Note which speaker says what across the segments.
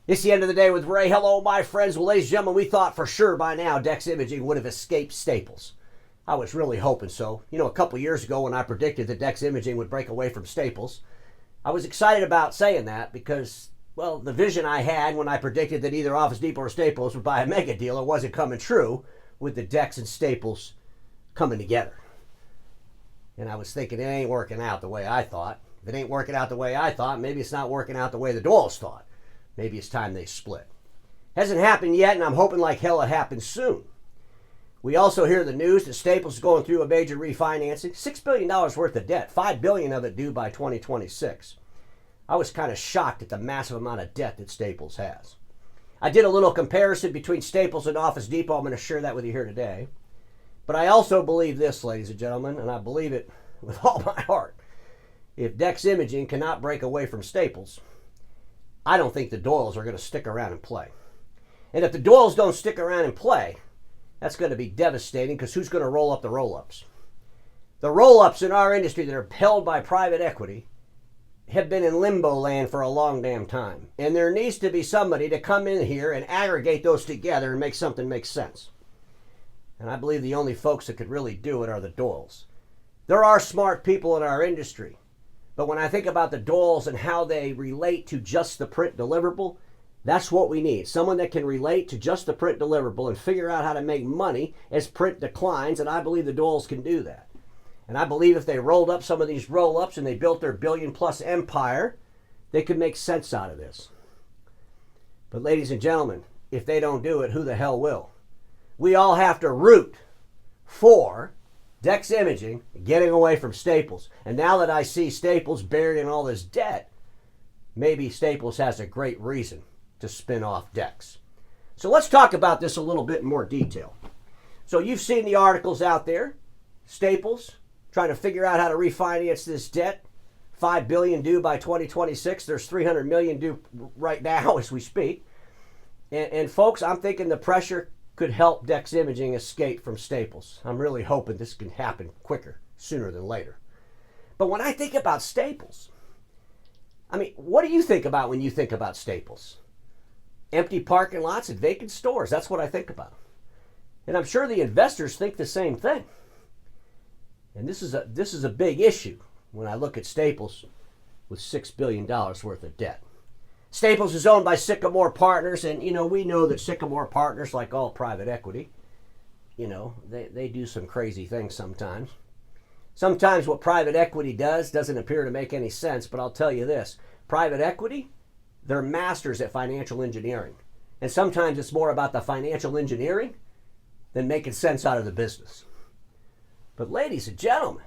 Speaker 1: It's the end of the day with Ray. Hello, my friends. Well, ladies and gentlemen, we thought for sure by now Dex Imaging would have escaped Staples. I was really hoping so. You know, a couple years ago when I predicted that Dex Imaging would break away from Staples, I was excited about saying that because, well, the vision I had when I predicted that either Office Depot or Staples would buy a mega deal, it wasn't coming true with the Dex and Staples coming together. And I was thinking it ain't working out the way I thought. If it ain't working out the way I thought, maybe it's not working out the way the Doyles thought. Maybe it's time they split. Hasn't happened yet, and I'm hoping like hell it happens soon. We also hear the news that Staples is going through a major refinancing. $6 billion worth of debt, $5 billion of it due by 2026. I was kind of shocked at the massive amount of debt that Staples has. I did a little comparison between Staples and Office Depot. I'm going to share that with you here today. But I also believe this, ladies and gentlemen, and I believe it with all my heart. If Dex Imaging cannot break away from Staples, I don't think the Doyles are going to stick around and play. And if the Doyles don't stick around and play, that's going to be devastating because who's going to roll up the roll-ups? The roll-ups in our industry that are held by private equity have been in limbo land for a long damn time. And there needs to be somebody to come in here and aggregate those together and make something make sense. And I believe the only folks that could really do it are the Doyles. There are smart people in our industry. But when I think about the Doyles and how they relate to just the print deliverable, that's what we need. Someone that can relate to just the print deliverable and figure out how to make money as print declines, and I believe the Doyles can do that. And I believe if they rolled up some of these roll-ups and they built their billion-plus empire, they could make sense out of this. But ladies and gentlemen, if they don't do it, who the hell will? We all have to root for Dex Imaging getting away from Staples. And now that I see Staples buried in all this debt, maybe Staples has a great reason to spin off Dex. So let's talk about this a little bit in more detail. So you've seen the articles out there. Staples trying to figure out how to refinance this debt. $5 billion due by 2026. There's $300 million due right now as we speak. And folks, I'm thinking the pressure could help Dex Imaging escape from Staples. I'm really hoping this can happen quicker, sooner than later. But when I think about Staples, I mean, what do you think about when you think about Staples? Empty parking lots and vacant stores. That's what I think about. And I'm sure the investors think the same thing. And this is a big issue when I look at Staples with $6 billion worth of debt. Staples is owned by Sycamore Partners, and, you know, we know that Sycamore Partners, like all private equity, you know, they do some crazy things sometimes. Sometimes what private equity does doesn't appear to make any sense, but I'll tell you this. Private equity, they're masters at financial engineering. And sometimes it's more about the financial engineering than making sense out of the business. But ladies and gentlemen,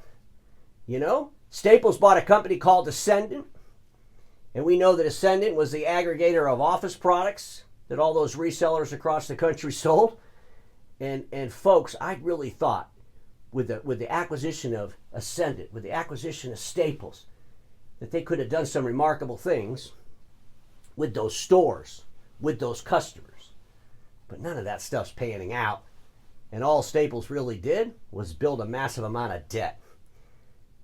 Speaker 1: you know, Staples bought a company called Ascendant. And we know that Ascendant was the aggregator of office products that all those resellers across the country sold. And folks, I really thought with the acquisition of Ascendant, with the acquisition of Staples, that they could have done some remarkable things with those stores, with those customers. But none of that stuff's panning out. And all Staples really did was build a massive amount of debt.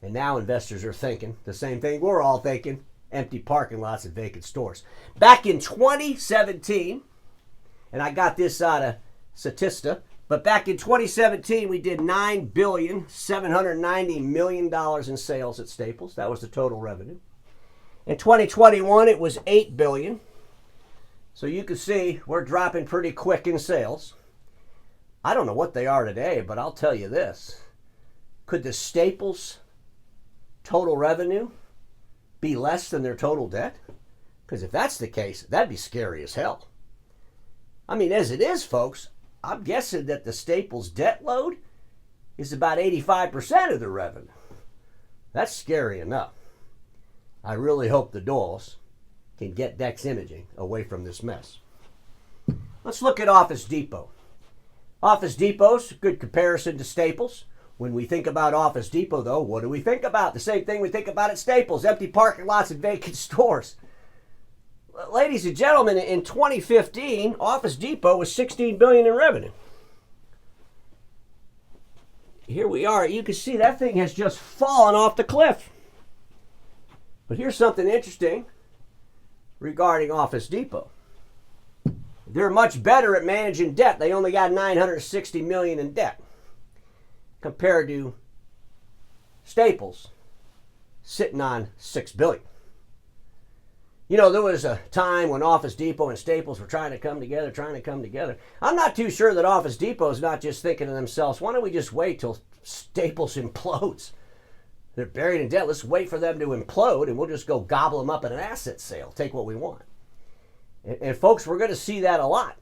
Speaker 1: And now investors are thinking the same thing we're all thinking. Empty parking lots and vacant stores. Back in 2017, and I got this out of Statista, but back in 2017, we did $9.79 billion in sales at Staples. That was the total revenue. In 2021, it was $8 billion. So you can see we're dropping pretty quick in sales. I don't know what they are today, but I'll tell you this. Could the Staples total revenue be less than their total debt? Because if that's the case, that'd be scary as hell. I mean, as it is, folks, I'm guessing that the Staples debt load is about 85% of their revenue. That's scary enough. I really hope the Doyles can get Dex Imaging away from this mess. Let's look at Office Depot. Office Depot's a good comparison to Staples. When we think about Office Depot, though, what do we think about? The same thing we think about at Staples, empty parking lots and vacant stores. Ladies and gentlemen, in 2015, Office Depot was $16 billion in revenue. Here we are. You can see that thing has just fallen off the cliff. But here's something interesting regarding Office Depot. They're much better at managing debt. They only got $960 million in debt compared to Staples sitting on $6 billion. You know, there was a time when Office Depot and Staples were trying to come together. I'm not too sure that Office Depot is not just thinking to themselves, why don't we just wait till Staples implodes? They're buried in debt. Let's wait for them to implode, and we'll just go gobble them up in an asset sale, take what we want. And folks, we're going to see that a lot.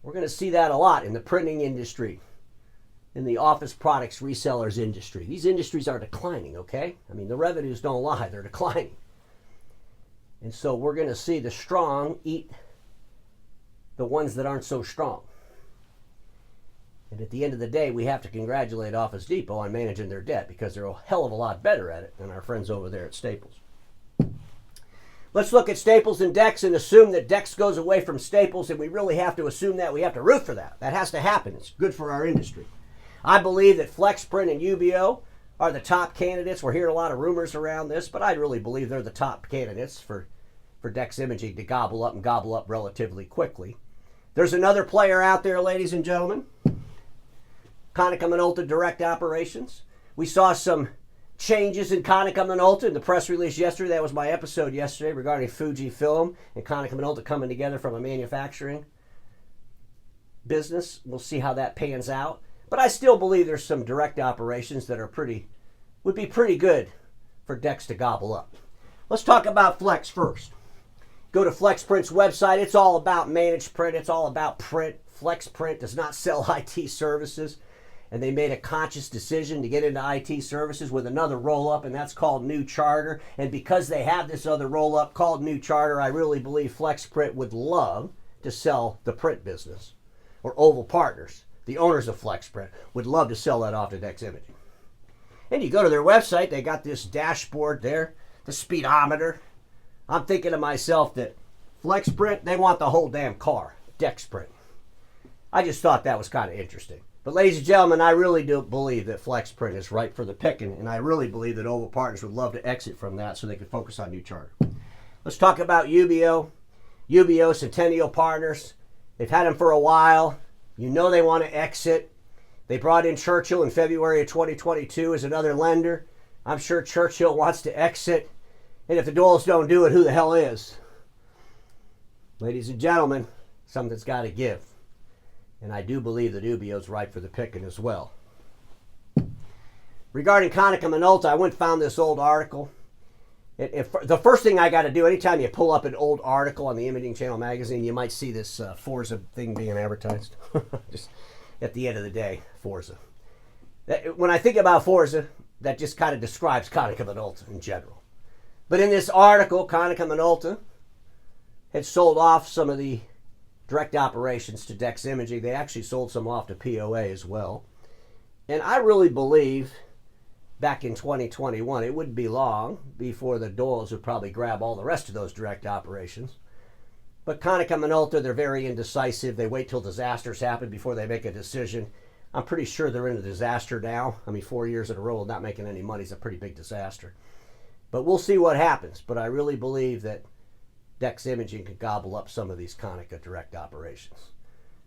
Speaker 1: We're going to see that a lot in the printing industry, in the office products resellers industry. These industries are declining, okay? I mean, the revenues don't lie. They're declining. And so we're going to see the strong eat the ones that aren't so strong. And at the end of the day, we have to congratulate Office Depot on managing their debt because they're a hell of a lot better at it than our friends over there at Staples. Let's look at Staples and Dex and assume that Dex goes away from Staples, and we really have to assume that. We have to root for that. That has to happen. It's good for our industry. I believe that Flexprint and UBO are the top candidates. We're hearing a lot of rumors around this, but I really believe they're the top candidates for Dex Imaging to gobble up relatively quickly. There's another player out there, ladies and gentlemen. Konica Minolta Direct Operations. We saw some changes in Konica Minolta in the press release yesterday. That was my episode yesterday regarding Fujifilm and Konica Minolta coming together from a manufacturing business. We'll see how that pans out. But I still believe there's some direct operations that would be pretty good for Dex to gobble up. Let's talk about Flex first. Go to Flexprint's website. It's all about managed print. It's all about print. Flexprint does not sell IT services. And they made a conscious decision to get into IT services with another roll-up, and that's called New Charter. And because they have this other roll-up called New Charter, I really believe Flexprint would love to sell the print business. Or Oval Partners, the owners of Flexprint, would love to sell that off to Dex Imaging. And you go to their website, they got this dashboard there, the speedometer. I'm thinking to myself that Flexprint, they want the whole damn car, Dexprint. I just thought that was kind of interesting. But ladies and gentlemen, I really do believe that Flexprint is ripe for the picking, and I really believe that Oval Partners would love to exit from that so they could focus on New Charter. Let's talk about UBO. UBO Centennial Partners. They've had them for a while. You know they want to exit. They brought in Churchill in February of 2022 as another lender. I'm sure Churchill wants to exit. And if the Doyles don't do it, who the hell is? Ladies and gentlemen, something's got to give. And I do believe that UBO's ripe for the picking as well. Regarding Konica Minolta, I went and found this old article. The first thing I got to do, anytime you pull up an old article on the Imaging Channel magazine, you might see this Forza thing being advertised. Just at the end of the day, Forza. When I think about Forza, that just kind of describes Konica Minolta in general. But in this article, Konica Minolta had sold off some of the direct operations to Dex Imaging. They actually sold some off to POA as well. And I really believe back in 2021, it wouldn't be long before the Doyles would probably grab all the rest of those direct operations. But Konica Minolta, they're very indecisive. They wait till disasters happen before they make a decision. I'm pretty sure they're in a disaster now. I mean, 4 years in a row of not making any money is a pretty big disaster. But we'll see what happens. But I really believe that Dex Imaging could gobble up some of these Konica direct operations.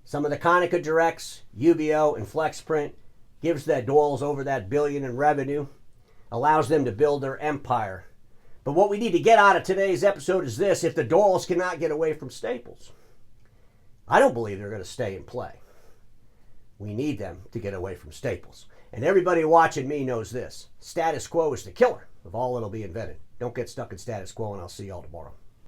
Speaker 1: Some of the Konica directs, UBO and Flexprint, gives the Doyles over that $1 billion in revenue, allows them to build their empire. But what we need to get out of today's episode is this: if the Doyles cannot get away from Staples, I don't believe they're going to stay and play. We need them to get away from Staples. And everybody watching me knows this: status quo is the killer of all that'll be invented. Don't get stuck in status quo, and I'll see y'all tomorrow.